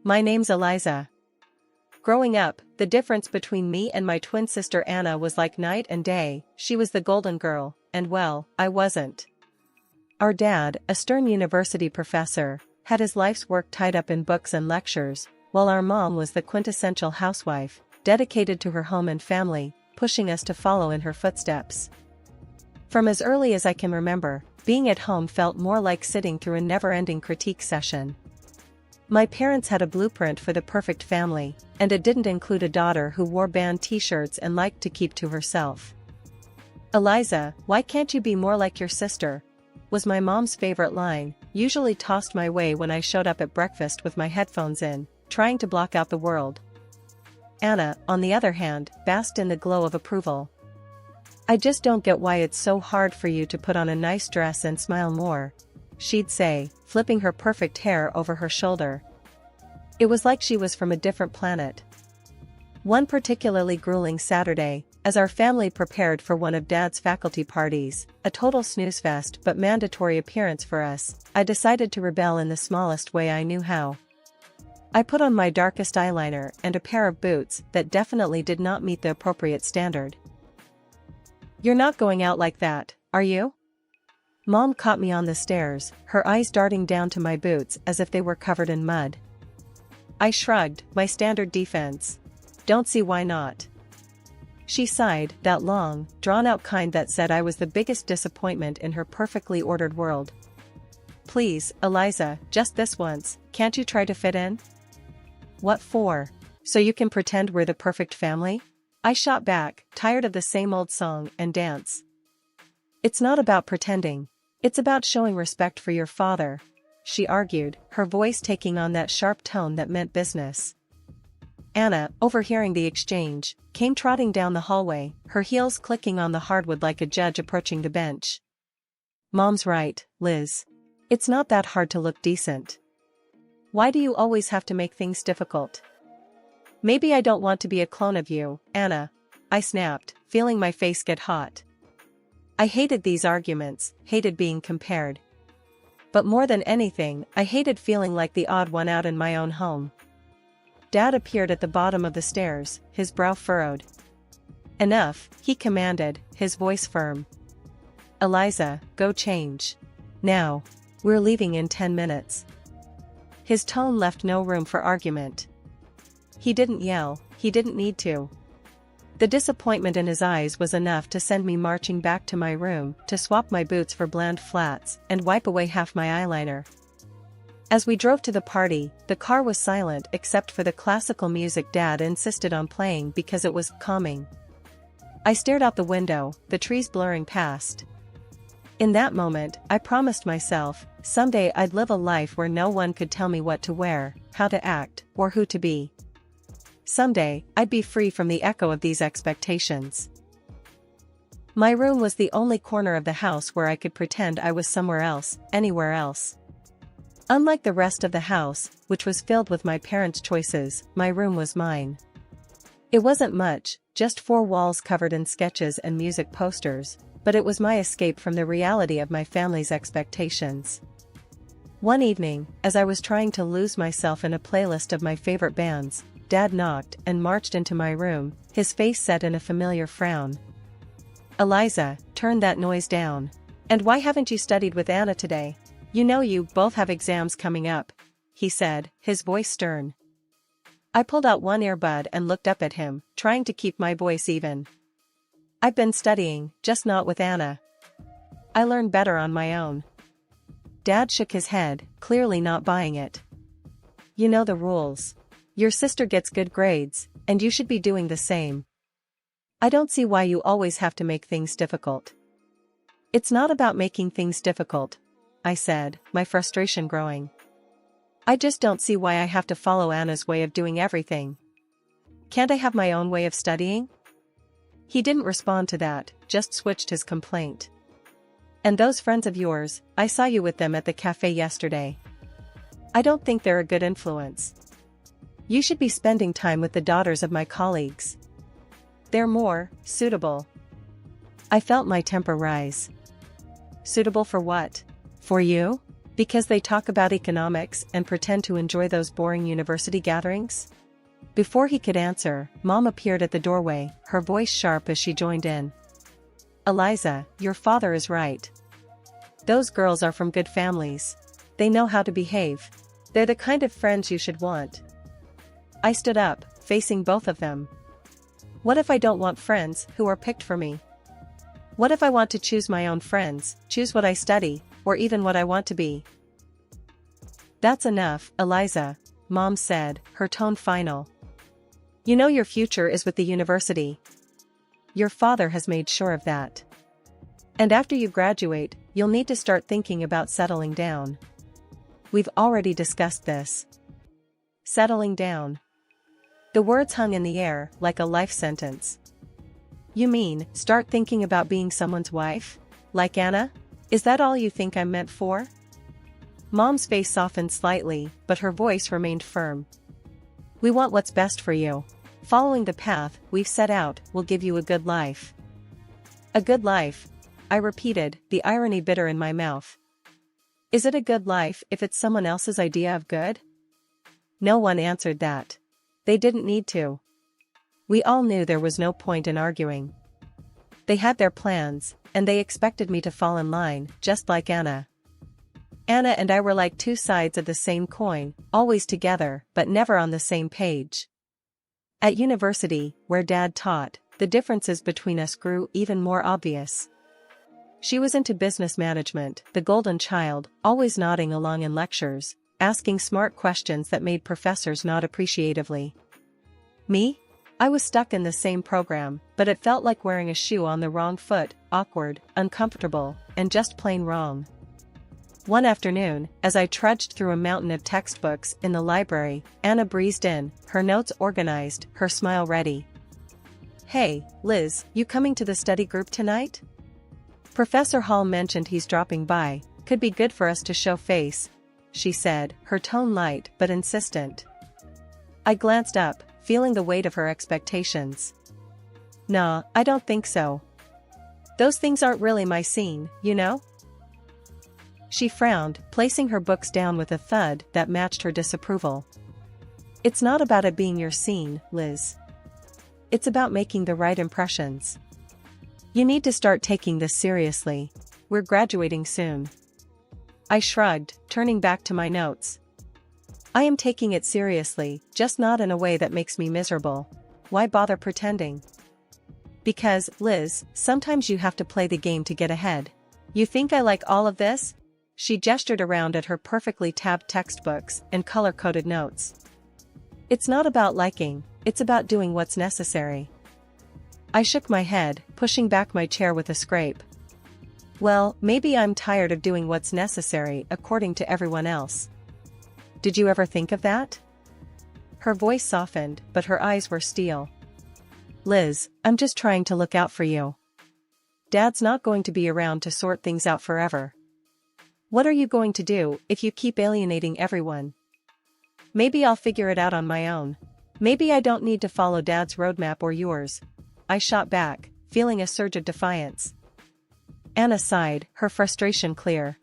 My name's Eliza. Growing up, the difference between me and my twin sister Anna was like night and day. She was the golden girl, and well, I wasn't. Our dad, a stern university professor, had his life's work tied up in books and lectures, while our mom was the quintessential housewife, dedicated to her home and family, pushing us to follow in her footsteps. From as early as I can remember, being at home felt more like sitting through a never-ending critique session. My parents had a blueprint for the perfect family, and it didn't include a daughter who wore band t-shirts and liked to keep to herself. "Eliza, why can't you be more like your sister?" was my mom's favorite line, usually tossed my way when I showed up at breakfast with my headphones in, trying to block out the world. Anna, on the other hand, basked in the glow of approval. "I just don't get why it's so hard for you to put on a nice dress and smile more," she'd say, flipping her perfect hair over her shoulder. It was like she was from a different planet. One particularly grueling Saturday, as our family prepared for one of Dad's faculty parties, a total snooze fest but mandatory appearance for us, I decided to rebel in the smallest way I knew how. I put on my darkest eyeliner and a pair of boots that definitely did not meet the appropriate standard. "You're not going out like that, are you?" Mom caught me on the stairs, her eyes darting down to my boots as if they were covered in mud. I shrugged, my standard defense. "Don't see why not." She sighed, that long, drawn-out kind that said I was the biggest disappointment in her perfectly ordered world. "Please, Eliza, just this once, can't you try to fit in?" "What for? So you can pretend we're the perfect family?" I shot back, tired of the same old song and dance. "It's not about pretending. It's about showing respect for your father," she argued, her voice taking on that sharp tone that meant business. Anna, overhearing the exchange, came trotting down the hallway, her heels clicking on the hardwood like a judge approaching the bench. "Mom's right, Liz. It's not that hard to look decent. Why do you always have to make things difficult?" "Maybe I don't want to be a clone of you, Anna," I snapped, feeling my face get hot. I hated these arguments, hated being compared. But more than anything, I hated feeling like the odd one out in my own home. Dad appeared at the bottom of the stairs, his brow furrowed. "Enough," he commanded, his voice firm. "Eliza, go change. Now. We're leaving in 10 minutes. His tone left no room for argument. He didn't yell, he didn't need to. The disappointment in his eyes was enough to send me marching back to my room to swap my boots for bland flats and wipe away half my eyeliner. As we drove to the party, the car was silent except for the classical music Dad insisted on playing because it was calming. I stared out the window, the trees blurring past. In that moment, I promised myself, someday I'd live a life where no one could tell me what to wear, how to act, or who to be. Someday, I'd be free from the echo of these expectations. My room was the only corner of the house where I could pretend I was somewhere else, anywhere else. Unlike the rest of the house, which was filled with my parents' choices, my room was mine. It wasn't much, just 4 walls covered in sketches and music posters, but it was my escape from the reality of my family's expectations. One evening, as I was trying to lose myself in a playlist of my favorite bands, Dad knocked and marched into my room, his face set in a familiar frown. "Eliza, turn that noise down. And why haven't you studied with Anna today? You know you both have exams coming up," he said, his voice stern. I pulled out one earbud and looked up at him, trying to keep my voice even. "I've been studying, just not with Anna. I learn better on my own." Dad shook his head, clearly not buying it. "You know the rules. Your sister gets good grades, and you should be doing the same. I don't see why you always have to make things difficult." "It's not about making things difficult," I said, my frustration growing. "I just don't see why I have to follow Anna's way of doing everything. Can't I have my own way of studying?" He didn't respond to that, just switched his complaint. "And those friends of yours, I saw you with them at the cafe yesterday. I don't think they're a good influence. You should be spending time with the daughters of my colleagues. They're more suitable." I felt my temper rise. "Suitable for what? For you?" Because they talk about economics and pretend to enjoy those boring university gatherings? Before he could answer, Mom appeared at the doorway, her voice sharp as she joined in. Eliza, your father is right. Those girls are from good families. They know how to behave. They're the kind of friends you should want. I stood up, facing both of them. What if I don't want friends who are picked for me? What if I want to choose my own friends, choose what I study, or even what I want to be? That's enough, Eliza, Mom said, her tone final. You know your future is with the university. Your father has made sure of that. And after you graduate, you'll need to start thinking about settling down. We've already discussed this. Settling down. The words hung in the air like a life sentence. You mean, start thinking about being someone's wife? Like Anna? Is that all you think I'm meant for? Mom's face softened slightly, but her voice remained firm. We want what's best for you. Following the path we've set out will give you a good life. A good life, I repeated, the irony bitter in my mouth. Is it a good life if it's someone else's idea of good? No one answered that. They didn't need to. We all knew there was no point in arguing. They had their plans, and they expected me to fall in line, just like Anna. Anna and I were like two sides of the same coin, always together, but never on the same page. At university, where Dad taught, the differences between us grew even more obvious. She was into business management, the golden child, always nodding along in lectures, asking smart questions that made professors nod appreciatively. Me? I was stuck in the same program, but it felt like wearing a shoe on the wrong foot, awkward, uncomfortable, and just plain wrong. One afternoon, as I trudged through a mountain of textbooks in the library, Anna breezed in, her notes organized, her smile ready. Hey, Liz, you coming to the study group tonight? Professor Hall mentioned he's dropping by, could be good for us to show face, she said, her tone light but insistent. I glanced up, feeling the weight of her expectations. Nah, I don't think so. Those things aren't really my scene, you know? She frowned, placing her books down with a thud that matched her disapproval. It's not about it being your scene, Liz. It's about making the right impressions. You need to start taking this seriously. We're graduating soon. I shrugged, turning back to my notes. I am taking it seriously, just not in a way that makes me miserable. Why bother pretending? Because, Liz, sometimes you have to play the game to get ahead. You think I like all of this? She gestured around at her perfectly tabbed textbooks and color-coded notes. It's not about liking, it's about doing what's necessary. I shook my head, pushing back my chair with a scrape. Well, maybe I'm tired of doing what's necessary according to everyone else. Did you ever think of that? Her voice softened, but her eyes were steel. Liz, I'm just trying to look out for you. Dad's not going to be around to sort things out forever. What are you going to do if you keep alienating everyone? Maybe I'll figure it out on my own. Maybe I don't need to follow Dad's roadmap or yours. I shot back, feeling a surge of defiance. Anna sighed, her frustration clear.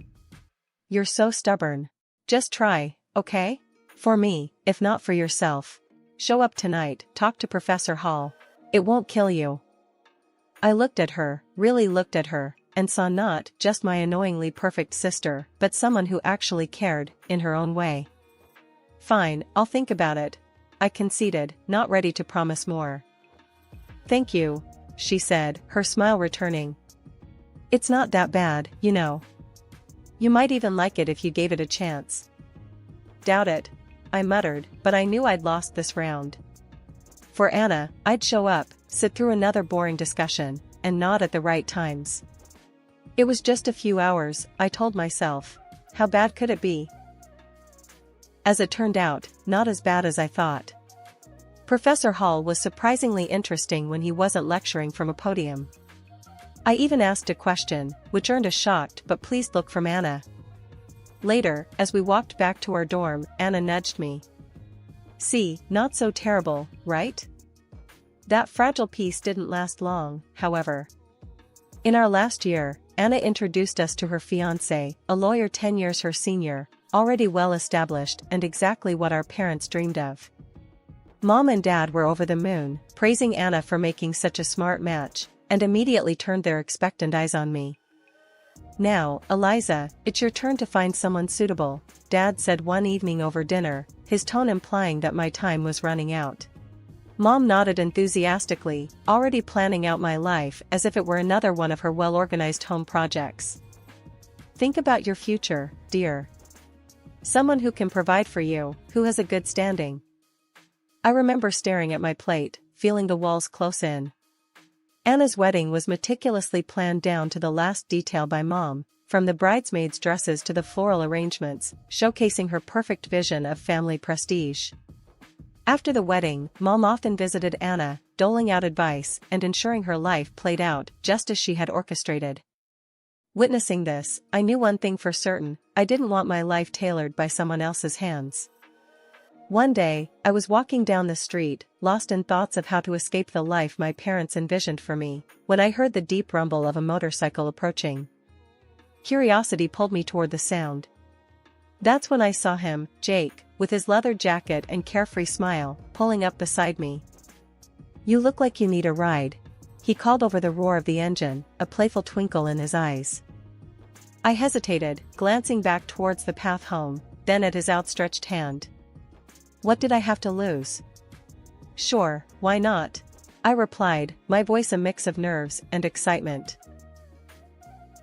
You're so stubborn. Just try, okay? For me, if not for yourself. Show up tonight, talk to Professor Hall. It won't kill you. I looked at her, really looked at her, and saw not just my annoyingly perfect sister, but someone who actually cared, in her own way. Fine, I'll think about it, I conceded, not ready to promise more. Thank you, she said, her smile returning. It's not that bad, you know. You might even like it if you gave it a chance. Doubt it, I muttered, but I knew I'd lost this round. For Anna, I'd show up, sit through another boring discussion, and nod at the right times. It was just a few hours, I told myself. How bad could it be? As it turned out, not as bad as I thought. Professor Hall was surprisingly interesting when he wasn't lecturing from a podium. I even asked a question, which earned a shocked but pleased look from Anna. Later, as we walked back to our dorm, Anna nudged me. See, not so terrible, right? That fragile piece didn't last long, however. In our last year, Anna introduced us to her fiancé, a lawyer 10 years her senior, already well established and exactly what our parents dreamed of. Mom and Dad were over the moon, praising Anna for making such a smart match, and immediately turned their expectant eyes on me. "Now, Eliza, it's your turn to find someone suitable," Dad said one evening over dinner, his tone implying that my time was running out. Mom nodded enthusiastically, already planning out my life as if it were another one of her well-organized home projects. "Think about your future, dear. Someone who can provide for you, who has a good standing." I remember staring at my plate, feeling the walls close in. Anna's wedding was meticulously planned down to the last detail by Mom, from the bridesmaids' dresses to the floral arrangements, showcasing her perfect vision of family prestige. After the wedding, Mom often visited Anna, doling out advice and ensuring her life played out just as she had orchestrated. Witnessing this, I knew one thing for certain: I didn't want my life tailored by someone else's hands. One day, I was walking down the street, lost in thoughts of how to escape the life my parents envisioned for me, when I heard the deep rumble of a motorcycle approaching. Curiosity pulled me toward the sound. That's when I saw him, Jake, with his leather jacket and carefree smile, pulling up beside me. "You look like you need a ride," he called over the roar of the engine, a playful twinkle in his eyes. I hesitated, glancing back towards the path home, then at his outstretched hand. What did I have to lose? "Sure, why not?" I replied, my voice a mix of nerves and excitement.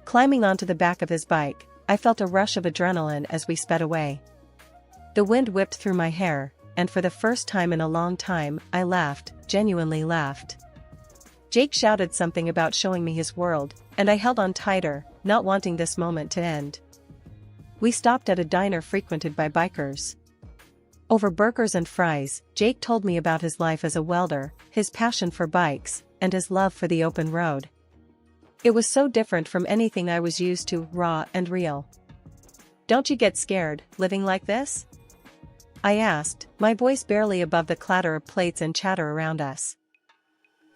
Climbing onto the back of his bike, I felt a rush of adrenaline as we sped away. The wind whipped through my hair, and for the first time in a long time, I laughed, genuinely laughed. Jake shouted something about showing me his world, and I held on tighter, not wanting this moment to end. We stopped at a diner frequented by bikers. Over burgers and fries, Jake told me about his life as a welder, his passion for bikes, and his love for the open road. It was so different from anything I was used to, raw and real. "Don't you get scared, living like this?" I asked, my voice barely above the clatter of plates and chatter around us.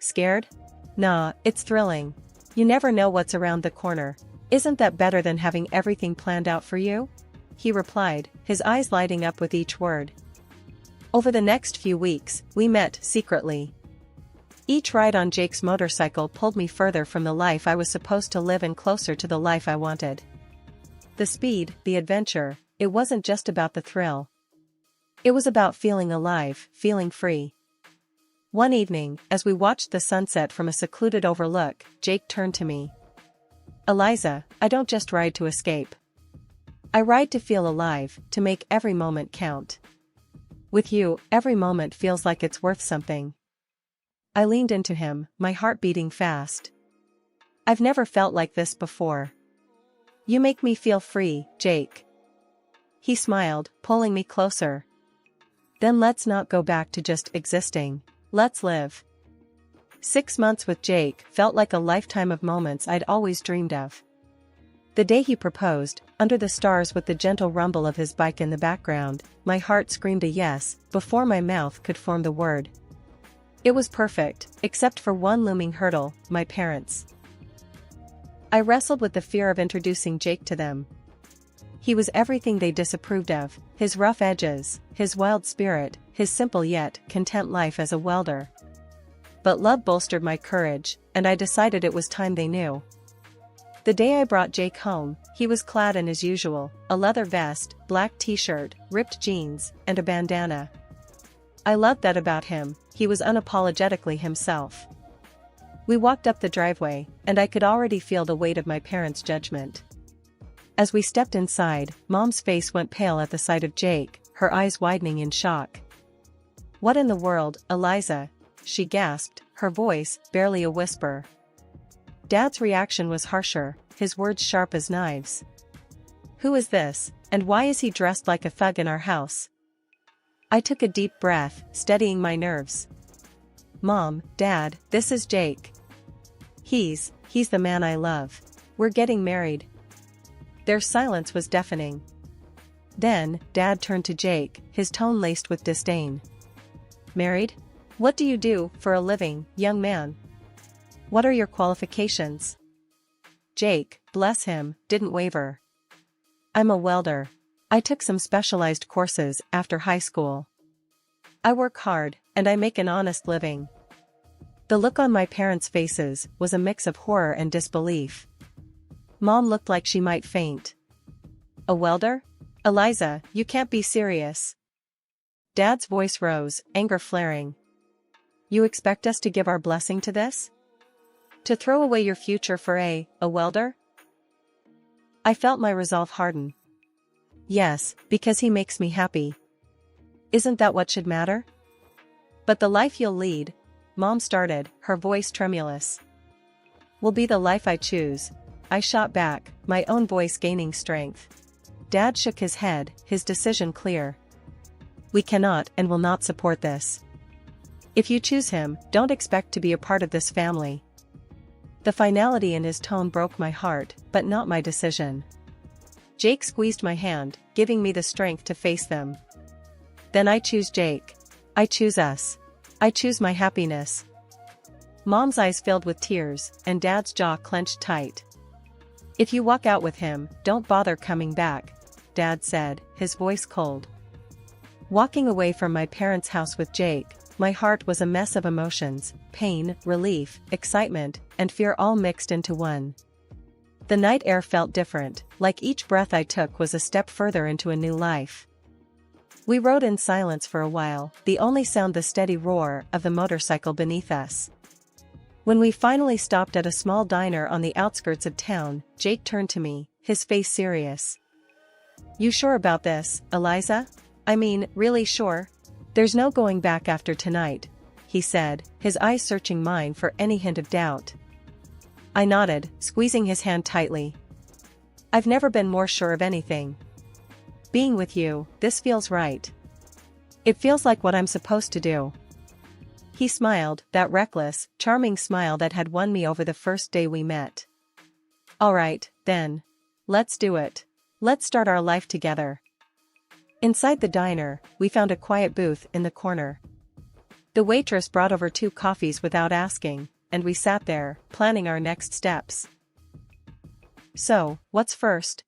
"Scared? Nah, it's thrilling. You never know what's around the corner. Isn't that better than having everything planned out for you?" he replied, his eyes lighting up with each word. Over the next few weeks, we met secretly. Each ride on Jake's motorcycle pulled me further from the life I was supposed to live and closer to the life I wanted. The speed, the adventure, it wasn't just about the thrill. It was about feeling alive, feeling free. One evening, as we watched the sunset from a secluded overlook, Jake turned to me. "Eliza, I don't just ride to escape. I ride to feel alive, to make every moment count. With you, every moment feels like it's worth something." I leaned into him, my heart beating fast. "I've never felt like this before. You make me feel free, Jake." He smiled, pulling me closer. "Then let's not go back to just existing. Let's live." 6 months with Jake felt like a lifetime of moments I'd always dreamed of. The day he proposed, under the stars with the gentle rumble of his bike in the background, my heart screamed a yes, before my mouth could form the word. It was perfect, except for one looming hurdle: my parents. I wrestled with the fear of introducing Jake to them. He was everything they disapproved of: his rough edges, his wild spirit, his simple yet content life as a welder. But love bolstered my courage, and I decided it was time they knew. The day I brought Jake home, he was clad in his usual, a leather vest, black t-shirt, ripped jeans, and a bandana. I loved that about him: he was unapologetically himself. We walked up the driveway, and I could already feel the weight of my parents' judgment. As we stepped inside, Mom's face went pale at the sight of Jake, her eyes widening in shock. "What in the world, Eliza?" she gasped, her voice barely a whisper. Dad's reaction was harsher, his words sharp as knives. "Who is this, and why is he dressed like a thug in our house?" I took a deep breath, steadying my nerves. "Mom, Dad, this is Jake. He's the man I love. We're getting married." Their silence was deafening. Then, Dad turned to Jake, his tone laced with disdain. "Married? What do you do for a living, young man? What are your qualifications?" Jake, bless him, didn't waver. I'm a welder. I took some specialized courses after high school. I work hard, and I make an honest living. The look on my parents' faces was a mix of horror and disbelief. Mom looked like she might faint. A welder? Eliza, you can't be serious. Dad's voice rose, anger flaring. You expect us to give our blessing to this? To throw away your future for a welder? I felt my resolve harden. Yes, because he makes me happy. Isn't that what should matter? But the life you'll lead, Mom started, her voice tremulous. Will be the life I choose, I shot back, my own voice gaining strength. Dad shook his head, his decision clear. We cannot and will not support this. If you choose him, don't expect to be a part of this family. The finality in his tone broke my heart, but not my decision. Jake squeezed my hand, giving me the strength to face them. Then I choose Jake. I choose us. I choose my happiness. Mom's eyes filled with tears, and Dad's jaw clenched tight. If you walk out with him, don't bother coming back, Dad said, his voice cold. Walking away from my parents' house with Jake, my heart was a mess of emotions, pain, relief, excitement, and fear all mixed into one. The night air felt different, like each breath I took was a step further into a new life. We rode in silence for a while, the only sound the steady roar of the motorcycle beneath us. When we finally stopped at a small diner on the outskirts of town, Jake turned to me, his face serious. You sure about this, Eliza? I mean, really sure? There's no going back after tonight, he said, his eyes searching mine for any hint of doubt. I nodded, squeezing his hand tightly. I've never been more sure of anything. Being with you, this feels right. It feels like what I'm supposed to do. He smiled, that reckless, charming smile that had won me over the first day we met. All right, then. Let's do it. Let's start our life together. Inside the diner, we found a quiet booth in the corner. The waitress brought over 2 coffees without asking, and we sat there, planning our next steps. So, what's first?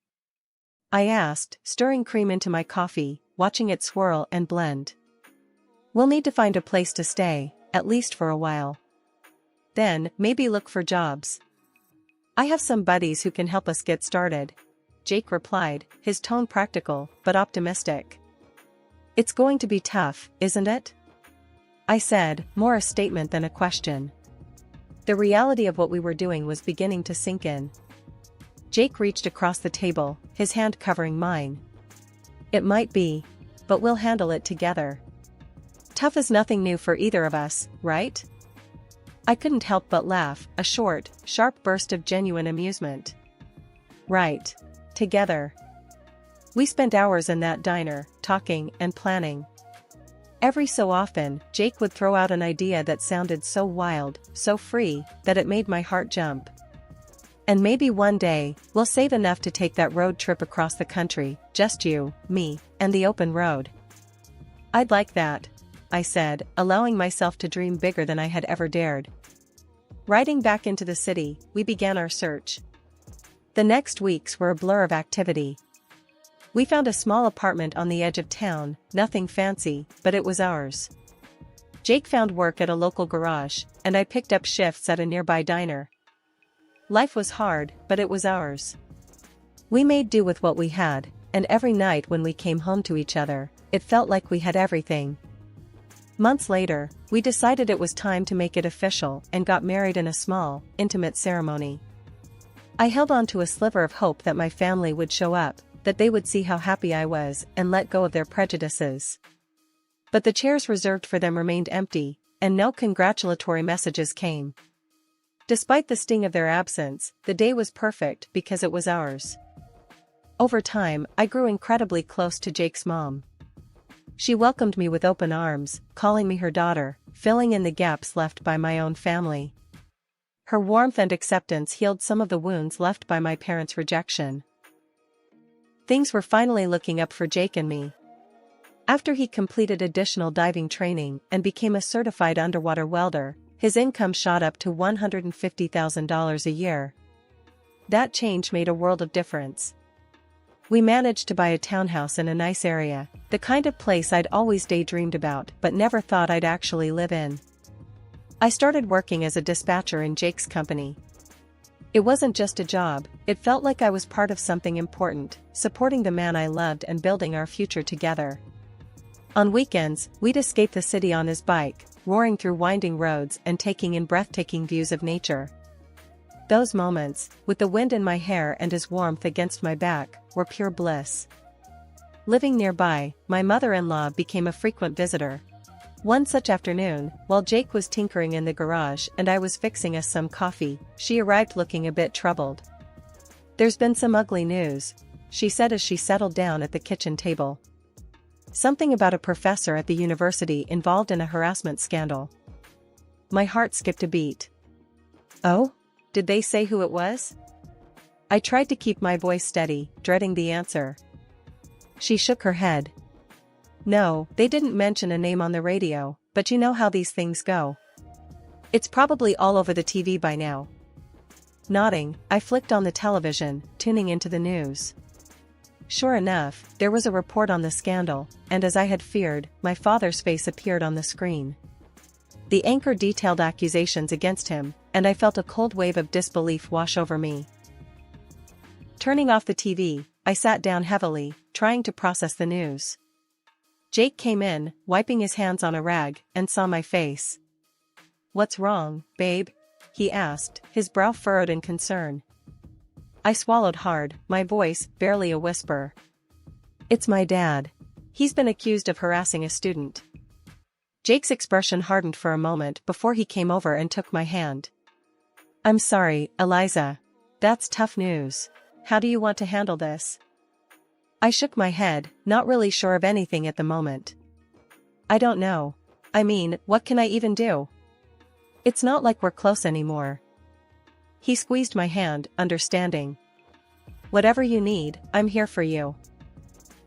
I asked, stirring cream into my coffee, watching it swirl and blend. We'll need to find a place to stay, at least for a while. Then, maybe look for jobs. I have some buddies who can help us get started, Jake replied, his tone practical, but optimistic. It's going to be tough, isn't it? I said, more a statement than a question. The reality of what we were doing was beginning to sink in. Jake reached across the table, his hand covering mine. It might be, but we'll handle it together. Tough is nothing new for either of us, right? I couldn't help but laugh, a short, sharp burst of genuine amusement. Right. Together. We spent hours in that diner, talking and planning. Every so often, Jake would throw out an idea that sounded so wild, so free, that it made my heart jump. And maybe one day, we'll save enough to take that road trip across the country, just you, me, and the open road. I'd like that, I said, allowing myself to dream bigger than I had ever dared. Riding back into the city, we began our search. The next weeks were a blur of activity. We found a small apartment on the edge of town, nothing fancy, but it was ours. Jake found work at a local garage, and I picked up shifts at a nearby diner. Life was hard, but it was ours. We made do with what we had, and every night when we came home to each other, it felt like we had everything. Months later, we decided it was time to make it official and got married in a small, intimate ceremony. I held on to a sliver of hope that my family would show up, that they would see how happy I was and let go of their prejudices. But the chairs reserved for them remained empty, and no congratulatory messages came. Despite the sting of their absence, the day was perfect because it was ours. Over time, I grew incredibly close to Jake's mom. She welcomed me with open arms, calling me her daughter, filling in the gaps left by my own family. Her warmth and acceptance healed some of the wounds left by my parents' rejection. Things were finally looking up for Jake and me. After he completed additional diving training and became a certified underwater welder, his income shot up to $150,000 a year. That change made a world of difference. We managed to buy a townhouse in a nice area, the kind of place I'd always daydreamed about but never thought I'd actually live in. I started working as a dispatcher in Jake's company. It wasn't just a job, it felt like I was part of something important, supporting the man I loved and building our future together. On weekends, we'd escape the city on his bike, roaring through winding roads and taking in breathtaking views of nature. Those moments, with the wind in my hair and his warmth against my back, were pure bliss. Living nearby, my mother-in-law became a frequent visitor. One such afternoon, while Jake was tinkering in the garage and I was fixing us some coffee, she arrived looking a bit troubled. "There's been some ugly news," she said as she settled down at the kitchen table. "Something about a professor at the university involved in a harassment scandal." My heart skipped a beat. "Oh? Did they say who it was?" I tried to keep my voice steady, dreading the answer. She shook her head. "No, they didn't mention a name on the radio, but you know how these things go. It's probably all over the TV by now." Nodding, I flicked on the television, tuning into the news. Sure enough, there was a report on the scandal, and as I had feared, my father's face appeared on the screen. The anchor detailed accusations against him, and I felt a cold wave of disbelief wash over me. Turning off the TV, I sat down heavily, trying to process the news. Jake came in, wiping his hands on a rag, and saw my face. "What's wrong, babe?" he asked, his brow furrowed in concern. I swallowed hard, my voice barely a whisper. "It's my dad. He's been accused of harassing a student." Jake's expression hardened for a moment before he came over and took my hand. "I'm sorry, Eliza. That's tough news. How do you want to handle this?" I shook my head, not really sure of anything at the moment. "I don't know. I mean, what can I even do? It's not like we're close anymore." He squeezed my hand, understanding. "Whatever you need, I'm here for you.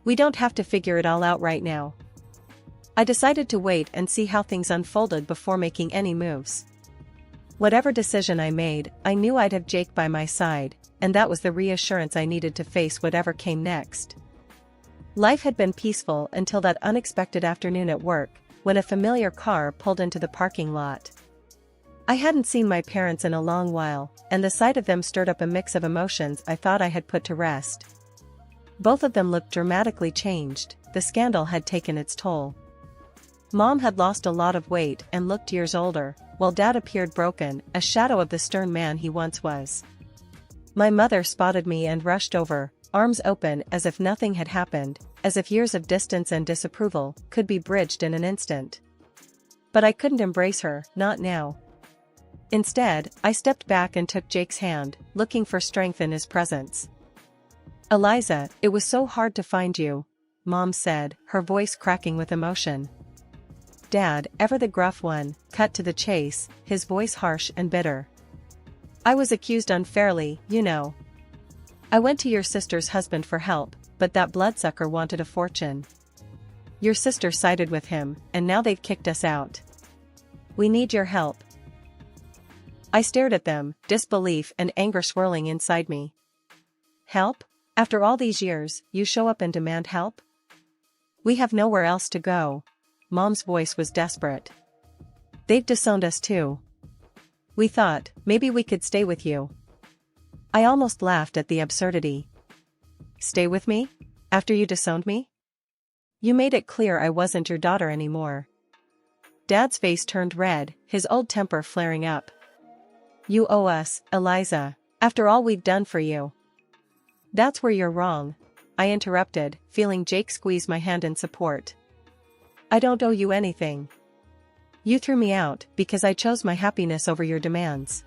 We don't have to figure it all out right now." I decided to wait and see how things unfolded before making any moves. Whatever decision I made, I knew I'd have Jake by my side, and that was the reassurance I needed to face whatever came next. Life had been peaceful until that unexpected afternoon at work, when a familiar car pulled into the parking lot. I hadn't seen my parents in a long while, and the sight of them stirred up a mix of emotions I thought I had put to rest. Both of them looked dramatically changed, the scandal had taken its toll. Mom had lost a lot of weight and looked years older, while Dad appeared broken, a shadow of the stern man he once was. My mother spotted me and rushed over, arms open as if nothing had happened, as if years of distance and disapproval could be bridged in an instant. But I couldn't embrace her, not now. Instead, I stepped back and took Jake's hand, looking for strength in his presence. "Eliza, it was so hard to find you," Mom said, her voice cracking with emotion. Dad, ever the gruff one, cut to the chase, his voice harsh and bitter. "I was accused unfairly, you know. I went to your sister's husband for help, but that bloodsucker wanted a fortune. Your sister sided with him, and now they've kicked us out. We need your help." I stared at them, disbelief and anger swirling inside me. "Help? After all these years, you show up and demand help? We have nowhere else to go." Mom's voice was desperate. "They've disowned us too. We thought, maybe we could stay with you." I almost laughed at the absurdity. "Stay with me? After you disowned me? You made it clear I wasn't your daughter anymore." Dad's face turned red, his old temper flaring up. "You owe us, Eliza, after all we've done for you." "That's where you're wrong," I interrupted, feeling Jake squeeze my hand in support. "I don't owe you anything. You threw me out because I chose my happiness over your demands.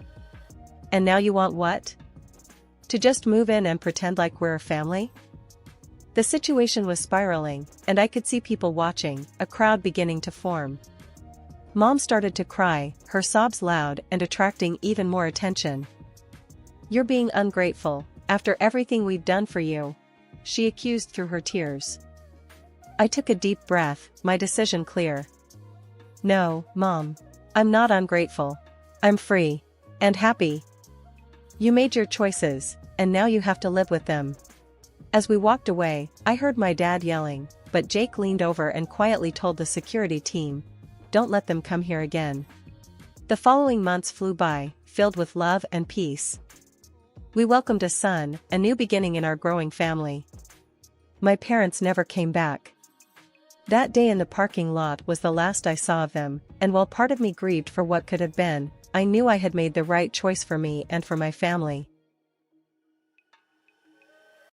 And now you want what? To just move in and pretend like we're a family?" The situation was spiraling, and I could see people watching, a crowd beginning to form. Mom started to cry, her sobs loud and attracting even more attention. "You're being ungrateful, after everything we've done for you," she accused through her tears. I took a deep breath, my decision clear. "No, Mom. I'm not ungrateful. I'm free. And happy." You made your choices, and now you have to live with them. As we walked away, I heard my dad yelling, but Jake leaned over and quietly told the security team, "Don't let them come here again." The following months flew by, filled with love and peace. We welcomed a son, a new beginning in our growing family. My parents never came back. That day in the parking lot was the last I saw of them, and while part of me grieved for what could have been, I knew I had made the right choice for me and for my family.